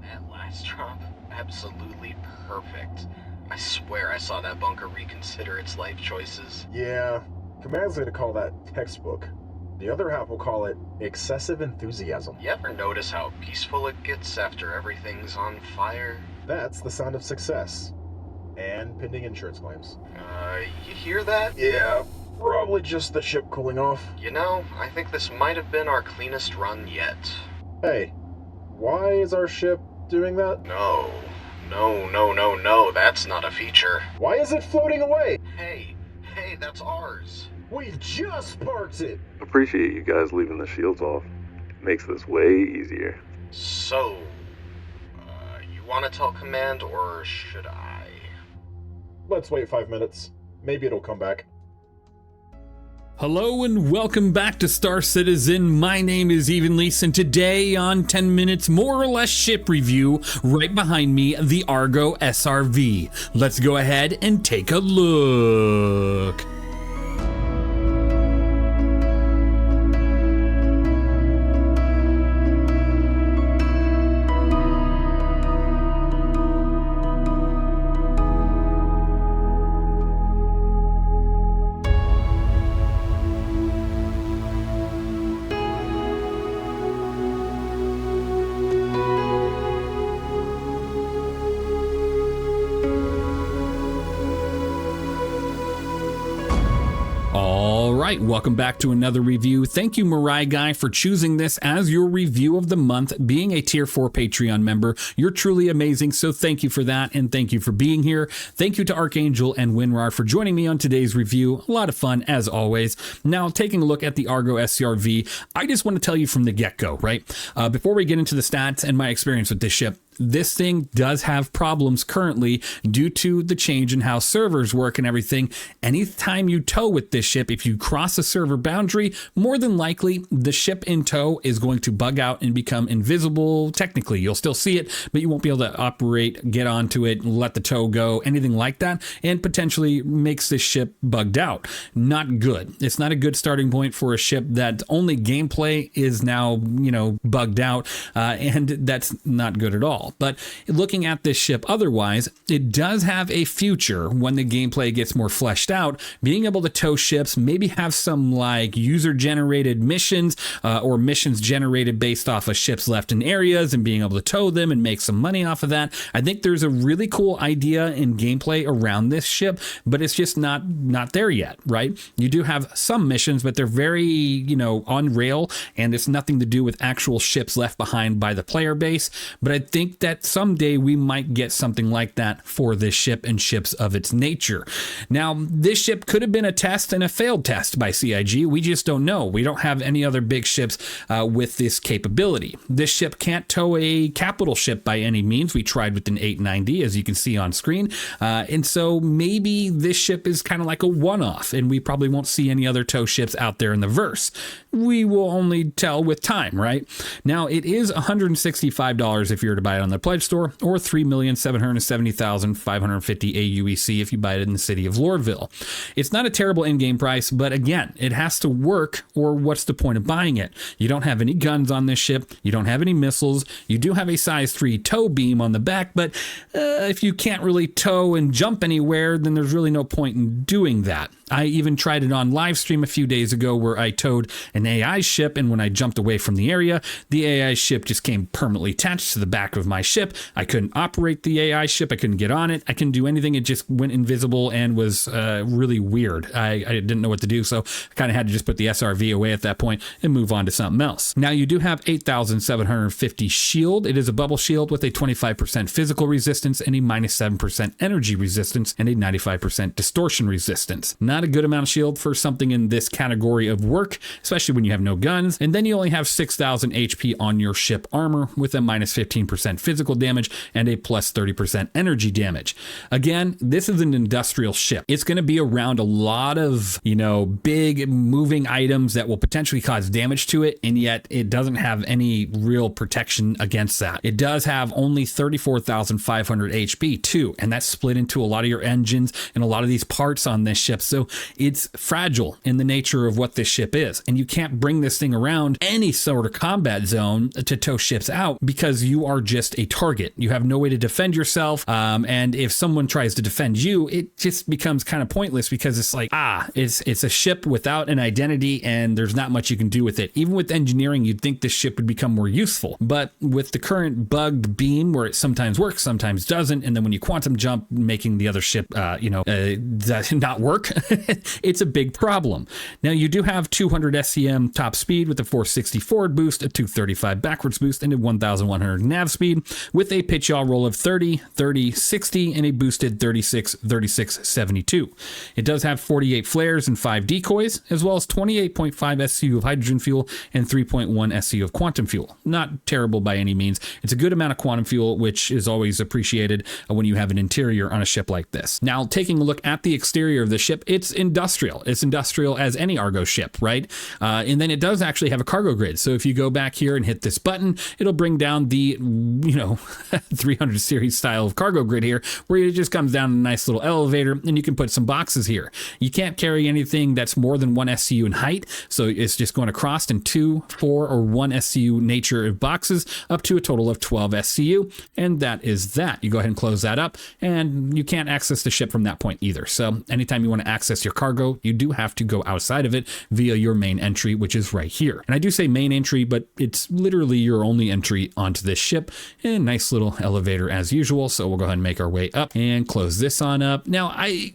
That last drop, absolutely perfect. I swear I saw that bunker reconsider its life choices. Yeah, Command's gonna call that textbook. The other half will call it excessive enthusiasm. You ever notice how peaceful it gets after everything's on fire? That's the sound of success. And pending insurance claims. You hear that? Yeah, probably just the ship cooling off. You know, I think this might have been our cleanest run yet. Hey, why is our ship doing that? No, that's not a feature. Why is it floating away? Hey, that's ours. We've just parked it! Appreciate you guys leaving the shields off. Makes this way easier. So, you want to tell Command, or should I? Let's wait 5 minutes. Maybe it'll come back. Hello and welcome back to Star Citizen. My name is Evenlease, and today on 10 Minutes More or Less Ship Review, right behind me, the ARGO SRV. Let's go ahead and take a look. Alright, welcome back to another review. Thank you, Mirai Guy, for choosing this as your review of the month. Being a Tier 4 Patreon member, you're truly amazing, so thank you for that, and thank you for being here. Thank you to Archangel and Winrar for joining me on today's review. A lot of fun, as always. Now, taking a look at the ARGO SRV, I just want to tell you from the get-go, right? Before we get into the stats and my experience with this ship, this thing does have problems currently due to the change in how servers work and everything. Anytime you tow with this ship, if you cross a server boundary, more than likely the ship in tow is going to bug out and become invisible. Technically, you'll still see it, but you won't be able to operate, get onto it, let the tow go, anything like that, and potentially makes this ship bugged out. Not good. It's not a good starting point for a ship that only gameplay is now, bugged out, and that's not good at all. But looking at this ship otherwise, it does have a future when the gameplay gets more fleshed out, being able to tow ships, maybe have some like user-generated missions or missions generated based off of ships left in areas and being able to tow them and make some money off of that. I think there's a really cool idea in gameplay around this ship, but it's just not there yet, right? You do have some missions, but they're very, on rail, and it's nothing to do with actual ships left behind by the player base. But I think that someday we might get something like that for this ship and ships of its nature. Now, this ship could have been a test and a failed test by CIG. We just don't know. We don't have any other big ships with this capability. This ship can't tow a capital ship by any means. We tried with an 890, as you can see on screen. And so maybe this ship is kind of like a one-off, and we probably won't see any other tow ships out there in the verse. We will only tell with time, right? Now, it is $165 if you're to buy it on the Pledge Store, or $3,770,550 aUEC if you buy it in the city of Lorville. It's not a terrible in-game price, but again, it has to work, or what's the point of buying it? You don't have any guns on this ship, you don't have any missiles, you do have a size 3 tow beam on the back, but if you can't really tow and jump anywhere, then there's really no point in doing that. I even tried it on live stream a few days ago where I towed an AI ship, and when I jumped away from the area, the AI ship just came permanently attached to the back of my ship. I couldn't operate the AI ship. I couldn't get on it. I couldn't do anything. It just went invisible and was really weird. I didn't know what to do, so I kind of had to just put the SRV away at that point and move on to something else. Now, you do have 8,750 shield. It is a bubble shield with a 25% physical resistance and a -7% energy resistance and a 95% distortion resistance. Not a good amount of shield for something in this category of work, especially when you have no guns. And then you only have 6,000 HP on your ship armor with a -15% physical damage and a +30% energy damage. Again, this is an industrial ship. It's going to be around a lot of, big moving items that will potentially cause damage to it, and yet it doesn't have any real protection against that. It does have only 34,500 HP too, and that's split into a lot of your engines and a lot of these parts on this ship. So it's fragile in the nature of what this ship is. And you can't bring this thing around any sort of combat zone to tow ships out because you are just a target. You have no way to defend yourself. And if someone tries to defend you, it just becomes kind of pointless because it's like, it's a ship without an identity and there's not much you can do with it. Even with engineering, you'd think this ship would become more useful. But with the current bugged beam where it sometimes works, sometimes doesn't, and then when you quantum jump, making the other ship, not work, it's a big problem. Now, you do have 200 SCM top speed with a 460 forward boost, a 235 backwards boost, and a 1,100 nav speed with a pitch yaw roll of 30, 30, 60, and a boosted 36, 36, 72. It does have 48 flares and 5 decoys, as well as 28.5 SCU of hydrogen fuel and 3.1 SCU of quantum fuel. Not terrible by any means. It's a good amount of quantum fuel, which is always appreciated when you have an interior on a ship like this. Now, taking a look at the exterior of the ship, it's industrial. It's industrial as any Argo ship, right? And then it does actually have a cargo grid. So if you go back here and hit this button, it'll bring down the, 300 series style of cargo grid here, where it just comes down a nice little elevator and you can put some boxes here. You can't carry anything that's more than 1 SCU in height. So it's just going across in 2, 4, or 1 SCU nature of boxes up to a total of 12 SCU. And that is that. You go ahead and close that up and you can't access the ship from that point either. So anytime you want to access your cargo, you do have to go outside of it via your main entry, which is right here. And I do say main entry, but it's literally your only entry onto this ship. And nice little elevator as usual. So we'll go ahead and make our way up and close this on up. Now, I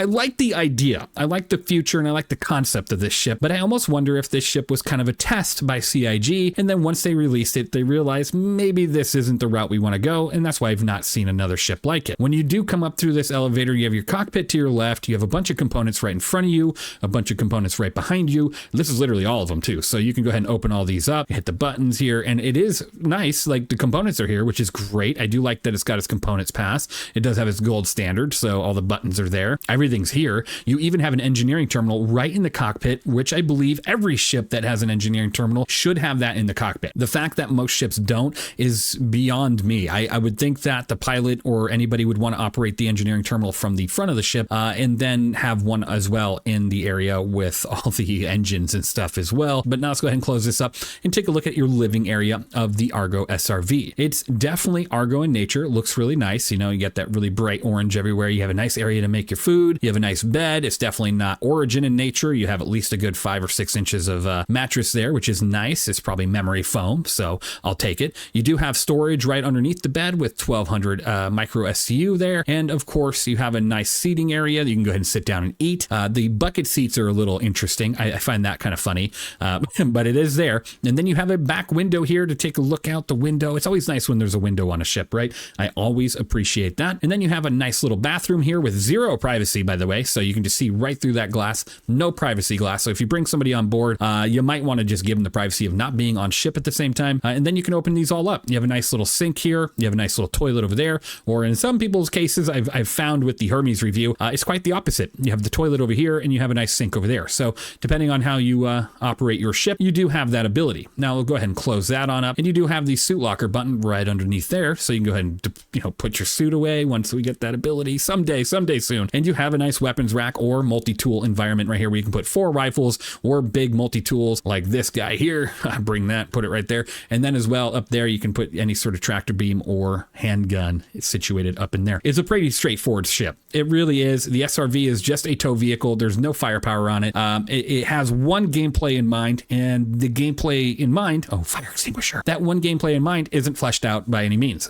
like the idea. I like the future and I like the concept of this ship, but I almost wonder if this ship was kind of a test by CIG. And then once they released it, they realized maybe this isn't the route we want to go. And that's why I've not seen another ship like it. When you do come up through this elevator, you have your cockpit to your left. You have a bunch of components right in front of you, a bunch of components right behind you. This is literally all of them too. So you can go ahead and open all these up, hit the buttons here, and it is nice. Like the components are here, which is great. I do like that it's got its components pass. It does have its gold standard. So all the buttons are there. Everything's here. You even have an engineering terminal right in the cockpit, which I believe every ship that has an engineering terminal should have that in the cockpit. The fact that most ships don't is beyond me. I would think that the pilot or anybody would want to operate the engineering terminal from the front of the ship and then have one as well in the area with all the engines and stuff as well. But now let's go ahead and close this up and take a look at your living area of the Argo SRV. It's definitely Argo in nature. It looks really nice. You know, you get that really bright orange everywhere. You have a nice area to make your food. You have a nice bed. It's definitely not Origin in nature. You have at least a good 5 or 6 inches of mattress there, which is nice. It's probably memory foam, so I'll take it. You do have storage right underneath the bed with 1200 micro SCU there. And of course, you have a nice seating area that you can go ahead and sit down and eat. The bucket seats are a little interesting. I find that kind of funny, but it is there. And then you have a back window here to take a look out the window. It's always nice when there's a window on a ship, right? I always appreciate that. And then you have a nice little bathroom here with 0 privacy, by the way. So you can just see right through that glass, no privacy glass. So if you bring somebody on board, you might want to just give them the privacy of not being on ship at the same time. And then you can open these all up. You have a nice little sink here. You have a nice little toilet over there. Or in some people's cases, I've found with the Hermes review, it's quite the opposite. You have the toilet over here and you have a nice sink over there. So depending on how you operate your ship, you do have that ability. Now we'll go ahead and close that on up. And you do have the suit locker button right underneath there. So you can go ahead and put your suit away once we get that ability someday soon. And you have a nice weapons rack or multi-tool environment right here where you can put 4 rifles or big multi-tools like this guy here. Bring that, put it right there. And then as well up there, you can put any sort of tractor beam or handgun. It's situated up in there. It's a pretty straightforward ship. It really is. The SRV is just a tow vehicle. There's no firepower on it. It has one gameplay in mind, and the gameplay in mind, fire extinguisher. That one gameplay in mind isn't fleshed out by any means.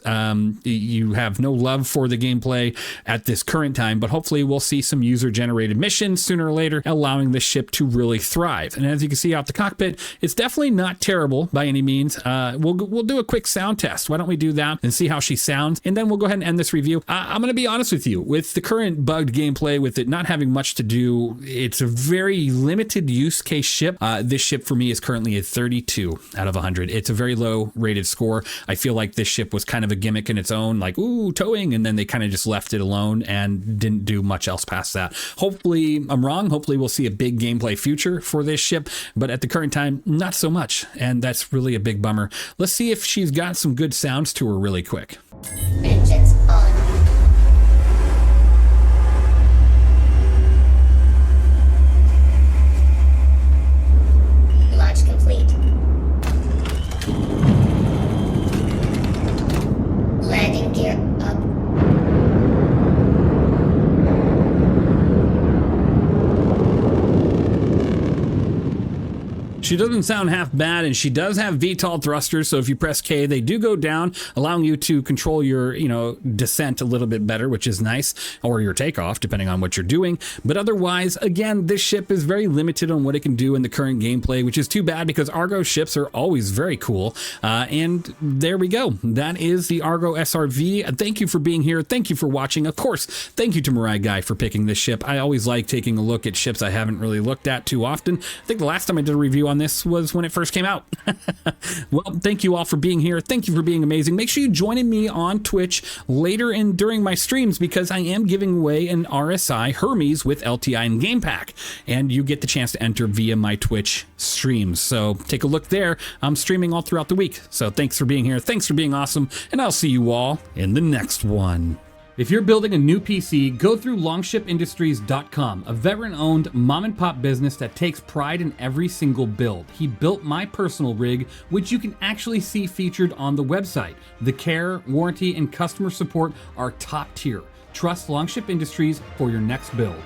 You have no love for the gameplay at this current time, but hopefully we'll see some user-generated missions sooner or later, allowing the ship to really thrive. And as you can see out the cockpit, it's definitely not terrible by any means. We'll do a quick sound test. Why don't we do that and see how she sounds? And then we'll go ahead and end this review. I'm going to be honest with you. With the current bugged gameplay, with it not having much to do, it's a very limited use case ship. This ship for me is currently a 32 out of 100. It's a very low rated score. I feel like this ship was kind of a gimmick in its own, like, ooh, towing, and then they kind of just left it alone and didn't do much else past that. Hopefully I'm wrong. Hopefully we'll see a big gameplay future for this ship, but at the current time, not so much. And that's really a big bummer. Let's see if she's got some good sounds to her really quick. Engines on. She doesn't sound half bad, and she does have VTOL thrusters, so if you press K, they do go down, allowing you to control your, descent a little bit better, which is nice, or your takeoff, depending on what you're doing. But otherwise, again, this ship is very limited on what it can do in the current gameplay, which is too bad because Argo ships are always very cool. And there we go. That is the Argo SRV. Thank you for being here. Thank you for watching. Of course, thank you to Mirai Guy for picking this ship. I always like taking a look at ships I haven't really looked at too often. I think the last time I did a review on this was when it first came out. Well, thank you all for being here. Thank you for being amazing. Make sure you join me on Twitch later and during my streams because I am giving away an RSI Hermes with LTI and Game Pack, and you get the chance to enter via my Twitch streams. So take a look there. I'm streaming all throughout the week. So thanks for being here. Thanks for being awesome, and I'll see you all in the next one. If you're building a new PC, go through longshipindustries.com, a veteran-owned mom-and-pop business that takes pride in every single build. He built my personal rig, which you can actually see featured on the website. The care, warranty, and customer support are top tier. Trust Longship Industries for your next build.